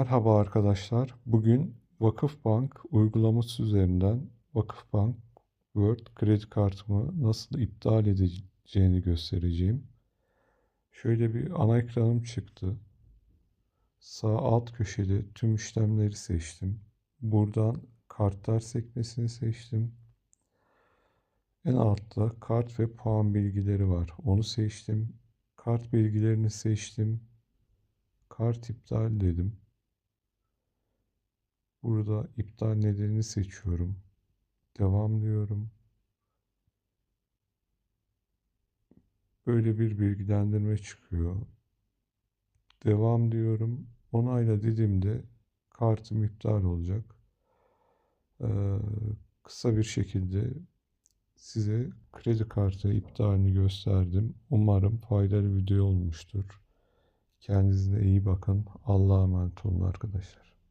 Merhaba arkadaşlar. Bugün Vakıfbank uygulaması üzerinden Vakıfbank World kredi kartımı nasıl iptal edeceğini göstereceğim. Şöyle bir ana ekranım çıktı. Sağ alt köşede tüm işlemleri seçtim. Buradan kartlar sekmesini seçtim. En altta kart ve puan bilgileri var. Onu seçtim. Kart bilgilerini seçtim. Kart iptal dedim. Burada iptal nedenini seçiyorum. Devam diyorum. Böyle bir bilgilendirme çıkıyor. Devam diyorum. Onayla dediğimde kartım iptal olacak. Ee, Kısa bir şekilde size kredi kartı iptalini gösterdim. Umarım faydalı video olmuştur. Kendinize iyi bakın. Allah'a emanet olun arkadaşlar.